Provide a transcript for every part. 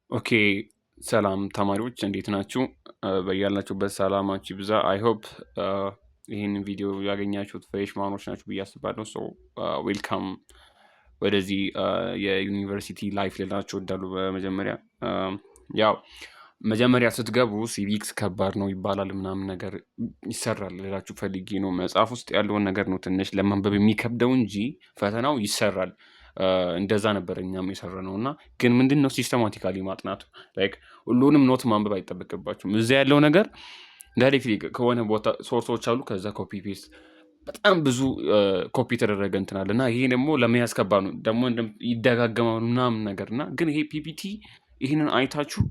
ኦኬ ሰላም ተማሪዎች እንዴት ናችሁ? በያላችሁበት ሰላማችሁ ይብዛ። አይ ሆፕ ይህንን ቪዲዮ ያገኛችሁት ፍሬሽማኖች ናችሁ ብዬ አስባለሁ። ሶ ዌልካም ወደዚህ የዩኒቨርሲቲ ላይፍ ልላችሁ እወዳለሁ። በመጀመሪያ ያው መጀመሪያ ስትገቡ ሲቪክስ ከባድ ነው ይባላል ምናምን ነገር ይሰራል ልላችሁ ፈልጌ ነው። መጽሐፍ ውስጥ ያለውን ነገር ነው ትንሽ ለማንበብ የሚከብደው እንጂ ፈተናው ይሰራል። እንደዛ ነበር እኛም የሰራነው እና ግን ምንድነው ሲስተማቲካሊ ማጥናቱ ላይክ ሁሉንም ኖት ማንበብ አይጠበቅባችሁም። እዚያ ያለው ነገር ዳይሬክትሊ ከሆነ ቦታ ሶርሶች አሉ። ከዛ ኮፒ ፔስት በጣም ብዙ ኮፒ የተደረገ እንትን አለ እና ይሄ ደግሞ ለመያዝ ከባድ ነው። ደግሞ ይደጋገማሉ ምናምን ነገር እና ግን ይሄ ፒፒቲ ይህንን አይታችሁ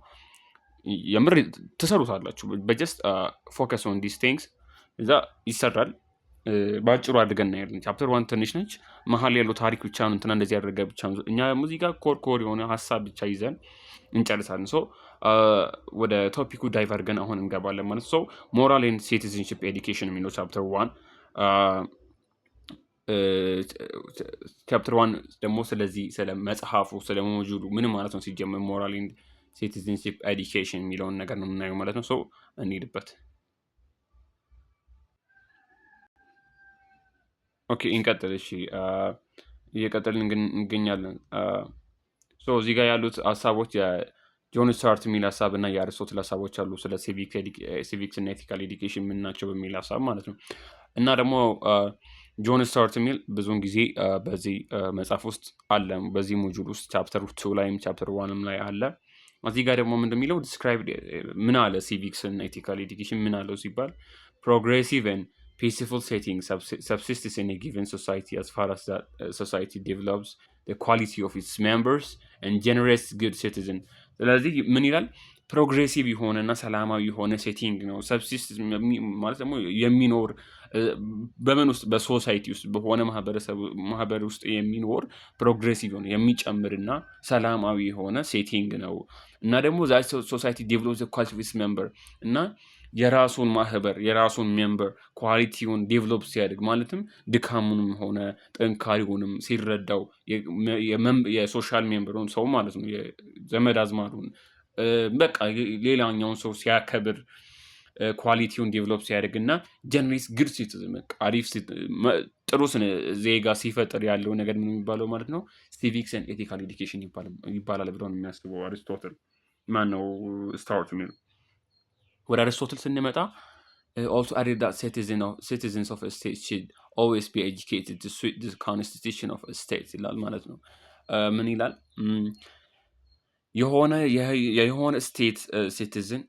የምር ትሰሩታላችሁ። በጀስት ፎከስ ኦን ዲስ ቲንግስ እዛ ይሰራል። በአጭሩ አድርገን እናያለን። ቻፕተር ዋን ትንሽ ነች። መሀል ያለው ታሪክ ብቻ ነው እንትና እንደዚህ ያደረገ ብቻ ነው። እኛ ሙዚቃ ኮር የሆነ ሀሳብ ብቻ ይዘን እንጨርሳለን። ሶ ወደ ቶፒኩ ዳይቭ አድርገን አሁን እንገባለን ማለት ነው። ሞራል ኤንድ ሲቲዝንሺፕ ኤዱኬሽን የሚለው ቻፕተር ዋን ቻፕተር ዋን ደግሞ ስለዚህ ስለ መጽሐፉ ስለ ሞጁሉ ምንም ማለት ነው ሲጀምር ሞራል ኤንድ ሲቲዝንሺፕ ኤዱኬሽን የሚለውን ነገር ነው የምናየው ማለት ነው። ሶ እንሂድበት። ኦኬ እንቀጥል። እሺ እየቀጠልን እንገኛለን። ሶ እዚህ ጋር ያሉት ሀሳቦች የጆን ስታርት የሚል ሀሳብ እና የአርስቶትል ሀሳቦች አሉ። ስለ ሲቪክስ እና ኤቲካል ኤዱኬሽን ምን ናቸው በሚል ሀሳብ ማለት ነው። እና ደግሞ ጆን ስታርት የሚል ብዙውን ጊዜ በዚህ መጽሐፍ ውስጥ አለ። በዚህ ሞጁል ውስጥ ቻፕተር ቱ ላይም ቻፕተር ዋንም ላይ አለ። እዚህ ጋር ደግሞ ምንድን የሚለው ዲስክራይብ ምን አለ ሲቪክስ እና ኤቲካል ኤዱኬሽን ምን አለው ሲባል ፕሮግሬሲቭ peaceful setting subsists in a given society as far as that society develops the quality of its members and generates good citizen። ስለዚህ ምን ይላል? ፕሮግሬሲቭ የሆነና ሰላማዊ የሆነ ሴቲንግ ነው። ሰብሲስት ማለት ደግሞ የሚኖር በምን ውስጥ በሶሳይቲ ውስጥ በሆነ ማህበር ውስጥ የሚኖር ፕሮግሬሲቭ የሆነ የሚጨምርና ሰላማዊ የሆነ ሴቲንግ ነው። እና ደግሞ ዛ ሶሳይቲ ዴቨሎፕ ኳሊቲ ኦፍ ኢትስ ሜምበር እና የራሱን ማህበር የራሱን ሜምበር ኳሊቲውን ዴቨሎፕ ሲያድግ ማለትም ድካሙንም ሆነ ጥንካሬውንም ሲረዳው የሶሻል ሜምበሩን ሰው ማለት ነው የዘመድ አዝማዱን በቃ ሌላኛውን ሰው ሲያከብር ኳሊቲውን ዴቨሎፕ ሲያደርግ እና ጀነሬት ግድ ሲቲዝን አሪፍ ጥሩ ዜጋ ሲፈጥር ያለው ነገር ምን የሚባለው ማለት ነው ሲቪክስ ኤንድ ኤቲካል ኤዱኬሽን ይባላል ብለው ነው የሚያስበው አሪስቶትል። ማን ነው ስታርት የሚለው? ወደ አሪስቶትል ስንመጣ also added that citizens of a state should always be educated to suit the constitution of a state ይላል ማለት ነው። ምን ይላል? የሆነ ስቴት ሲቲዝን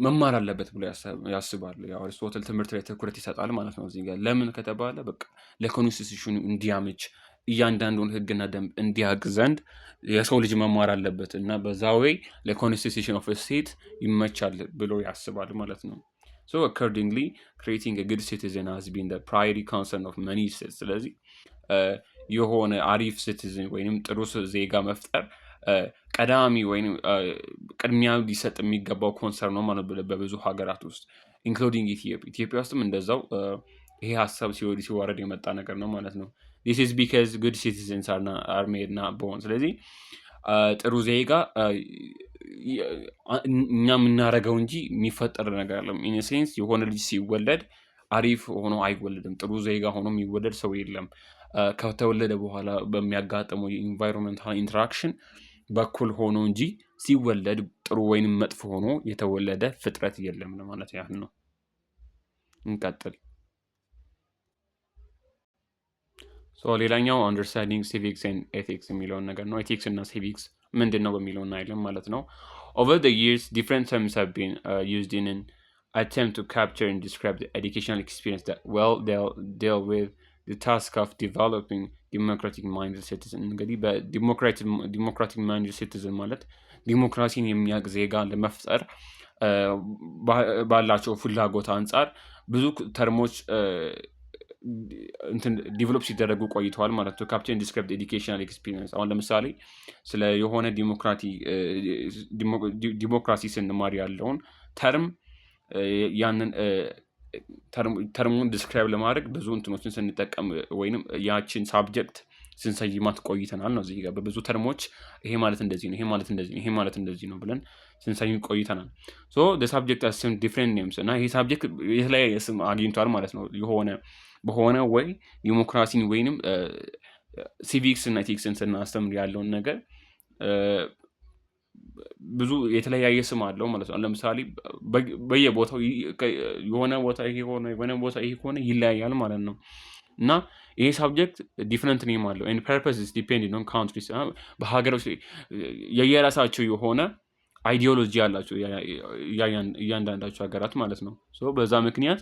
መማር አለበት ብሎ ያስባል። ያው አሪስቶትል ትምህርት ላይ ትኩረት ይሰጣል ማለት ነው። እዚህ ጋር ለምን ከተባለ በቃ ለኮንስቲቱሽኑ እንዲያመች እያንዳንዱን ህግና ደንብ እንዲያውቅ ዘንድ የሰው ልጅ መማር አለበት እና በዛ ወይ ለኮንስቲቱሽን ኦፍ ስቴት ይመቻል ብሎ ያስባል ማለት ነው። ሶ አኮርዲንግሊ ክሬቲንግ ጉድ ሲቲዝን ሃዝ ቢን ዘ ፕራይመሪ ኮንሰርን ኦፍ መኒ ስቴትስ። ስለዚህ የሆነ አሪፍ ሲቲዝን ወይም ጥሩ ዜጋ መፍጠር ቀዳሚ ወይም ቅድሚያ ሊሰጥ የሚገባው ኮንሰርን ነው ማለት በብዙ ሀገራት ውስጥ ኢንክሉዲንግ ኢትዮጵያ ውስጥም እንደዛው ይሄ ሀሳብ ሲወረድ የመጣ ነገር ነው ማለት ነው። this is because good citizens are made not born። ስለዚህ ጥሩ ዜጋ እኛ የምናደርገው እንጂ የሚፈጠር ነገር አለ። ኢን ሴንስ የሆነ ልጅ ሲወለድ አሪፍ ሆኖ አይወለድም። ጥሩ ዜጋ ሆኖ የሚወለድ ሰው የለም። ከተወለደ በኋላ በሚያጋጥመው የኢንቫይሮንመንታል ኢንተራክሽን በኩል ሆኖ እንጂ ሲወለድ ጥሩ ወይንም መጥፎ ሆኖ የተወለደ ፍጥረት የለም ለማለት ያህል ነው። እንቀጥል። ሌላኛው አንደርስታንዲንግ ሲቪክስ ኤንድ ኤቲክስ የሚለውን ነገር ነው። ኤቲክስ እና ሲቪክስ ምንድን ነው በሚለው እናያለን ማለት ነው። over the years different terms have been used in an attempt to capture and describe the educational experience that well deal with the task of developing democratic minded citizen። እንግዲህ በዲሞክራቲክ ማይንድድ ሲቲዝን ማለት ዲሞክራሲን የሚያውቅ ዜጋ ለመፍጠር ባላቸው ፍላጎት አንጻር ብዙ ተርሞች ዲቨሎፕ ሲደረጉ ቆይተዋል ማለት ነው። ካፕቸር ኤንድ ዲስክራይብ ኤዱኬሽናል ኤክስፒሪየንስ። አሁን ለምሳሌ ስለ የሆነ ዲሞክራሲ ስንማር ያለውን ተርም ያንን ተርሙን ዲስክራይብ ለማድረግ ብዙ እንትኖችን ስንጠቀም ወይንም ያችን ሳብጀክት ስንሰይማት ቆይተናል ነው። እዚህ ጋር በብዙ ተርሞች ይሄ ማለት እንደዚህ ነው፣ ይሄ ማለት እንደዚህ ነው፣ ይሄ ማለት እንደዚህ ነው ብለን ስንሰይም ቆይተናል። ሶ ሳብጀክት አስም ዲፍረንት ኔምስ እና ይሄ ሳብጀክት የተለያየ ስም አግኝቷል ማለት ነው። በሆነ ወይ ዲሞክራሲን ወይንም ሲቪክስ እና ኤቲክስን ስናስተምር ያለውን ነገር ብዙ የተለያየ ስም አለው ማለት ነው። ለምሳሌ በየቦታው የሆነ ቦታ ይሄ ሆነ የሆነ ቦታ ይሄ ሆነ ይለያያል ማለት ነው። እና ይሄ ሳብጀክት ዲፍረንት ኔም አለው ኤንድ ፐርፐስ ዲፔንዲንግ ኦን ካንትሪስ በሀገሮች የየራሳቸው የሆነ አይዲዮሎጂ አላቸው እያንዳንዳቸው ሀገራት ማለት ነው። በዛ ምክንያት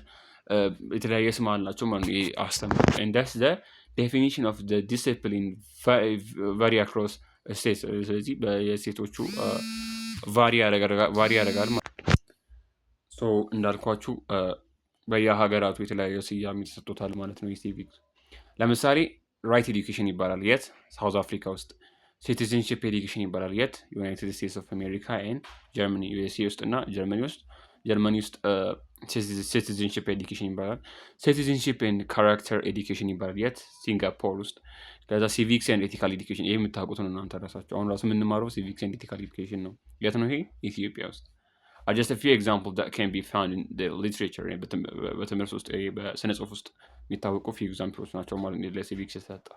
የተለያየ ስም አላቸው ማለት ነው። ይሄ አስተምር and that's the definition of the discipline vary across states። ስለዚህ የሴቶቹ ቫሪ ያደርጋል ማለት ነው። እንዳልኳችሁ በየሀገራቱ የተለያየ ስያሜ ተሰጥቶታል ማለት ነው። የሲቪክስ ለምሳሌ ራይት ኤዱኬሽን ይባላል የት? ሳውዝ አፍሪካ ውስጥ። ሲቲዝንሽፕ ኤዱኬሽን ይባላል የት? ዩናይትድ ስቴትስ ኦፍ አሜሪካ ኤን ጀርመኒ ዩኤስኤ ውስጥ እና ጀርመኒ ውስጥ ሲቲዝንሽፕ ኤዱኬሽን ይባላል። ሲቲዝንሽፕ ኤንድ ካራክተር ኤዱኬሽን ይባላል የት? ሲንጋፖር ውስጥ። ከዛ ሲቪክስ ኤንድ ኤቲካል ኤዱኬሽን ይሄ የምታውቁት ነው እናንተ ራሳቸው። አሁን ራሱ የምንማረው ሲቪክስ ኤንድ ኤቲካል ኤዱኬሽን ነው። የት ነው ይሄ? ኢትዮጵያ ውስጥ። just a few examples that can be found in the literature በትምህርት ውስጥ በስነ ጽሁፍ ውስጥ የሚታወቁ ፊው ኤግዛምፕሎች ናቸው ማለት ነው ለሲቪክስ የተሰጠ።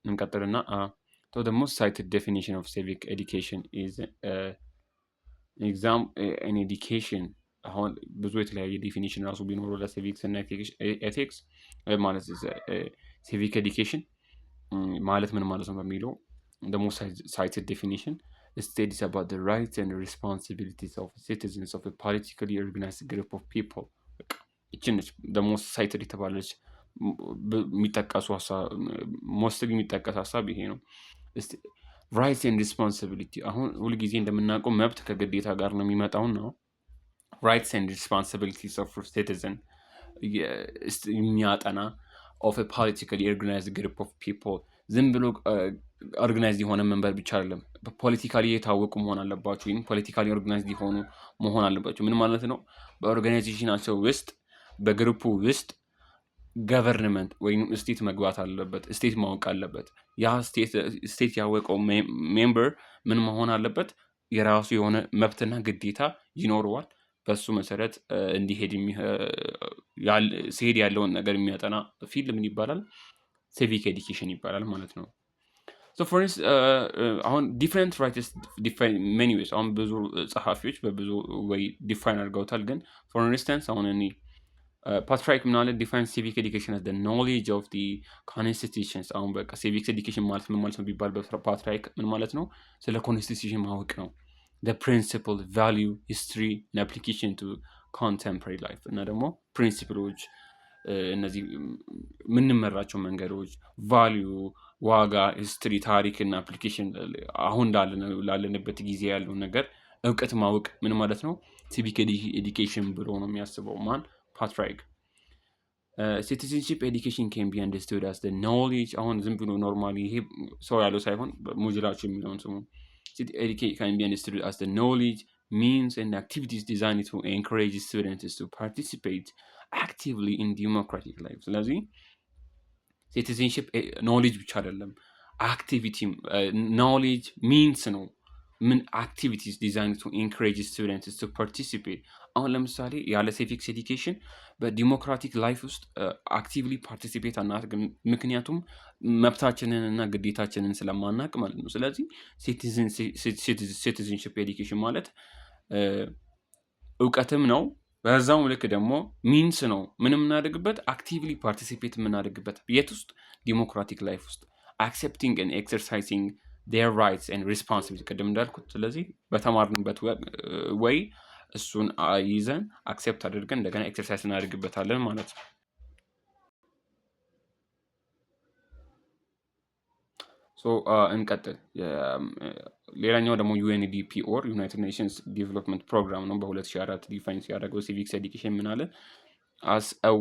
እንቀጥልና the most cited definition of civic education is an education። አሁን ብዙ የተለያየ ዴፊኒሽን ራሱ ቢኖሩ ለሲቪክስ እና ኤቲክስ ማለት ሲቪክ ኤዱኬሽን ማለት ምን ማለት ነው በሚለው the most cited definition studies about the rights and responsibilities of citizens of a politically organized group of people። እቺን ነች the most cited የተባለች የሚጠቀሱ የሚጠቀስ ሀሳብ ይሄ ነው። ራይትስ ኤንድ ሪስፖንሲቢሊቲ አሁን ሁልጊዜ እንደምናውቀው መብት ከግዴታ ጋር ነው የሚመጣው ነው። ራይትስ ኤንድ ሪስፖንሲቢሊቲስ ኦፍ ሲቲዝን የሚያጠና ኦፍ ፖለቲካሊ ኦርጋናይዝድ ግሩፕ ኦፍ ፒፕል ዝም ብሎ ኦርጋናይዝድ የሆነ መንበር ብቻ አይደለም። በፖለቲካሊ የታወቁ መሆን አለባቸው ወይም ፖለቲካሊ ኦርጋናይዝድ የሆኑ መሆን አለባቸው። ምን ማለት ነው? በኦርጋናይዜሽናቸው ውስጥ በግሩፑ ውስጥ ገቨርንመንት ወይም ስቴት መግባት አለበት። ስቴት ማወቅ አለበት። ያ ስቴት ያወቀው ሜምበር ምን መሆን አለበት? የራሱ የሆነ መብትና ግዴታ ይኖረዋል። በሱ መሰረት እንዲሄድ ሲሄድ ያለውን ነገር የሚያጠና ፊልድ ምን ይባላል? ሲቪክ ኤዱኬሽን ይባላል ማለት ነው። ፎር አሁን ዲፍረንት ራይትስ ዲፋይን ሜኒ ዌይስ አሁን ብዙ ጸሐፊዎች በብዙ ወይ ዲፋይን አድርገውታል። ግን ፎር ኢንስታንስ አሁን እኔ ፓትራይክ ምናለ ዲፋይን ሲቪክ ኤዱኬሽን አስ ኖሌጅ ኦፍ ዲ ኮንስቲቱሽንስ። አሁን በቃ ሲቪክስ ኤዱኬሽን ማለት ምን ማለት ነው ቢባል በፓትራይክ ምን ማለት ነው? ስለ ኮንስቲቱሽን ማወቅ ነው። ፕሪንሲፕል ቫሊዩ ሂስትሪ አፕሊኬሽን ቱ ኮንቴምፖራሪ ላይፍ እና ደግሞ ፕሪንሲፕሎች እነዚህ የምንመራቸው መንገዶች ቫሊዩ ዋጋ ሂስትሪ ታሪክ እና አፕሊኬሽን አሁን ላለንበት ጊዜ ያለውን ነገር እውቀት ማወቅ ምን ማለት ነው? ሲቪክ ኤዱኬሽን ብሎ ነው የሚያስበው ማን? ፓትራይክ። ሲቲዝንሺፕ ኤዱኬሽን ካን ቢ አንደርስቱድ አስ ኖሌጅ አሁን ዝም ብሎ ኖርማሊ ይሄ ሰው ያለው ሳይሆን ሙጅላቸው የሚለውን ስሙ education can be understood as the knowledge, means, and activities designed to encourage students to participate actively in democratic life። ስለዚህ ሲቲዝንሺፕ ኖሌጅ ብቻ አይደለም፣ አክቲቪቲ ኖሌጅ ሚንስ ነው። ምን አክቲቪቲስ ዲዛይን ቱ ኢንካሬጅ ስቱደንትስ ቱ ፓርቲሲፔት። አሁን ለምሳሌ ያለ ሲቪክስ ኤዱኬሽን በዲሞክራቲክ ላይፍ ውስጥ አክቲቭሊ ፓርቲሲፔት አናደርግም። ምክንያቱም መብታችንን እና ግዴታችንን ስለማናቅ ማለት ነው። ስለዚህ ሲቲዝንሺፕ ኤዱኬሽን ማለት እውቀትም ነው፣ በዛውም ልክ ደግሞ ሚንስ ነው። ምን የምናደርግበት? አክቲቭሊ ፓርቲሲፔት የምናደርግበት የት ውስጥ? ዲሞክራቲክ ላይፍ ውስጥ አክሴፕቲንግ ኤንድ ኤክሰርሳይዚንግ their rights and responsibilities ቅድም እንዳልኩት። ስለዚህ በተማርንበት ወይ እሱን ይዘን አክሴፕት አድርገን እንደገና ኤክሰርሳይዝ እናደርግበታለን ማለት ነው። እንቀጥል። ሌላኛው ደግሞ ዩኤንዲፒ ኦር ዩናይትድ ኔሽንስ ዲቨሎፕመንት ፕሮግራም ነው። በ2004 ዲፋይን ሲያደርገው ሲቪክስ ኤዱኬሽን ምን አለ? as a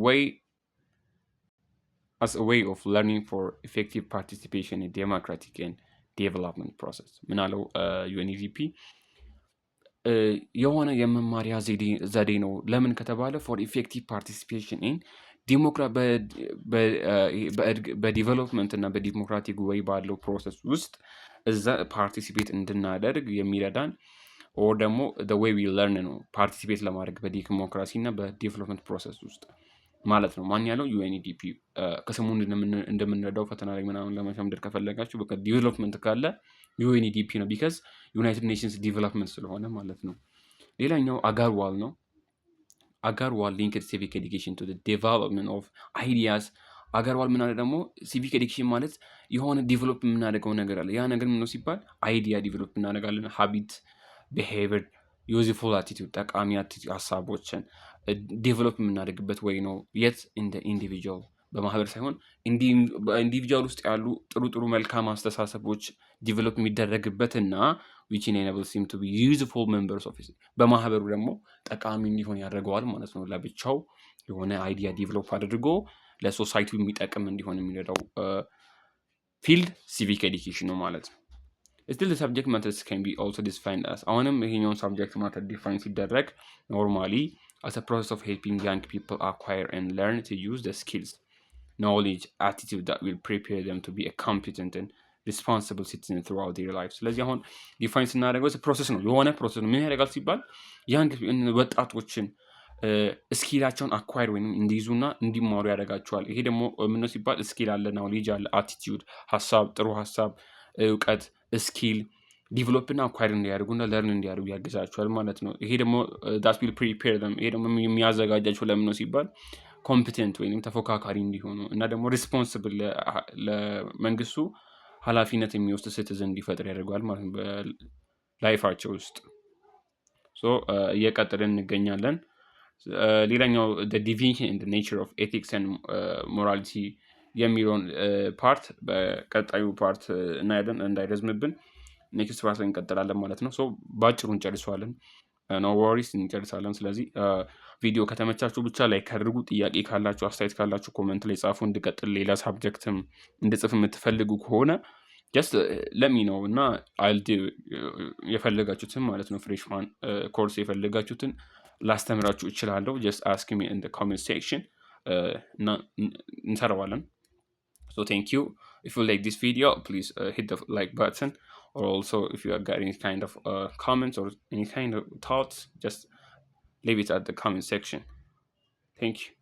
way of learning for effective participation in democratic and ዴቨሎፕመንት ፕሮሰስ ምን አለው ዩኤንዲፒ? የሆነ የመማሪያ ዘዴ ነው። ለምን ከተባለ ፎር ኢፌክቲቭ ፓርቲሲፔሽን ኢን በዲቨሎፕመንት እና በዲሞክራቲክ ወይ ባለው ፕሮሰስ ውስጥ እዛ ፓርቲሲፔት እንድናደርግ የሚረዳን ኦር ደግሞ ወይ ዊ ለርን ነው ፓርቲሲፔት ለማድረግ በዲሞክራሲ እና በዲቨሎፕመንት ፕሮሰስ ውስጥ ማለት ነው። ማን ያለው? ዩኤንዲፒ። ከስሙ እንደምንረዳው ፈተና ላይ ምናምን ለመሸምደድ ከፈለጋችሁ በቃ ዲቨሎፕመንት ካለ ዩኤንዲፒ ነው። ቢካዝ ዩናይትድ ኔሽንስ ዲቨሎፕመንት ስለሆነ ማለት ነው። ሌላኛው አጋርዋል ነው። አጋርዋል ሊንክድ ሲቪክ ኤዱኬሽን ቱ ዴቨሎፕመንት ኦፍ አይዲያስ። አጋርዋል ምናለ ደግሞ ሲቪክ ኤዱኬሽን ማለት የሆነ ዲቨሎፕ የምናደርገው ነገር አለ። ያ ነገር ምነው ሲባል አይዲያ ዲቨሎፕ እናደርጋለን። ሀቢት፣ ቢሄቪየር፣ ዩዝፉል አቲቲዩድ፣ ጠቃሚ ሀሳቦችን ዴቨሎፕ የምናደርግበት ወይ ነው። የት እንደ ኢንዲቪጁዋል በማህበር ሳይሆን በኢንዲቪጁዋል ውስጥ ያሉ ጥሩ ጥሩ መልካም አስተሳሰቦች ዲቨሎፕ የሚደረግበትና ዊች ኢኔብልስ ሂም ቱ ቢ ዩዝፉል ሜምበርስ ኦፍ በማህበሩ ደግሞ ጠቃሚ እንዲሆን ያደርገዋል ማለት ነው። ለብቻው የሆነ አይዲያ ዲቨሎፕ አድርጎ ለሶሳይቲው የሚጠቅም እንዲሆን የሚረዳው ፊልድ ሲቪክ ኤዱኬሽን ነው ማለት ነው። ስቲል ሰብጀክት ማተርስ ካን ቢ ኦልሶ ዲፋይንድ አስ አሁንም ይሄኛውን ሰብጀክት ማተር ዲፋይን ሲደረግ ኖርማሊ as a process of helping young people acquire and learn to use the skills, knowledge, attitude that will prepare them to be a competent and responsible citizen throughout their life። ስለዚህ አሁን ዲፋይን ስናደርገው ፕሮሰስ ነው፣ የሆነ ፕሮሰስ ነው። ምን ያደርጋል ሲባል ያንግ ወጣቶችን ስኪላቸውን አኳይር ወይም እንዲይዙና እንዲማሩ ያደርጋቸዋል። ይሄ ደግሞ ምነው ሲባል ስኪል አለ፣ ናውሌጅ አለ፣ አቲቲዩድ ሀሳብ፣ ጥሩ ሀሳብ፣ እውቀት፣ ስኪል ዲቨሎፕና አኳይር እንዲያደርጉና ለርን እንዲያደርጉ ያግዛቸዋል ማለት ነው። ይሄ ደግሞ ዳት ዊል ፕሪፔር ዘም፣ ይሄ ደግሞ የሚያዘጋጃቸው ለምን ነው ሲባል ኮምፒቴንት ወይም ተፎካካሪ እንዲሆኑ እና ደግሞ ሪስፖንስብል ለመንግስቱ ኃላፊነት የሚወስድ ሲቲዝን እንዲፈጥር ያደርገዋል ማለት ነው በላይፋቸው ውስጥ። እየቀጥልን እንገኛለን። ሌላኛው ዲቪኒሽን ኤንድ ኔቸር ኦፍ ኤቲክስ ኤንድ ሞራሊቲ የሚለውን ፓርት በቀጣዩ ፓርት እናያለን፣ እንዳይረዝምብን ኔክስት ፓርት ላይ እንቀጥላለን ማለት ነው። በአጭሩ እንጨርሰዋለን፣ ኖ ወሪስ እንጨርሳለን። ስለዚህ ቪዲዮ ከተመቻችሁ ብቻ ላይክ አድርጉ። ጥያቄ ካላችሁ አስተያየት ካላችሁ ኮመንት ላይ ጻፉ። እንድቀጥል ሌላ ሳብጀክትም እንድጽፍ የምትፈልጉ ከሆነ ጀስት ለሚ ነው እና አልድ የፈለጋችሁትን ማለት ነው ፍሬሽማን ኮርስ የፈለጋችሁትን ላስተምራችሁ እችላለሁ። ጀስት አስክ ሚ ኢን ዘ ኮሜንት ሴክሽን እና እንሰራዋለን። So thank you. If you like this video, please hit the like button, or also if you have got any kind of comments or any kind of thoughts, just leave it at the comment section. Thank you.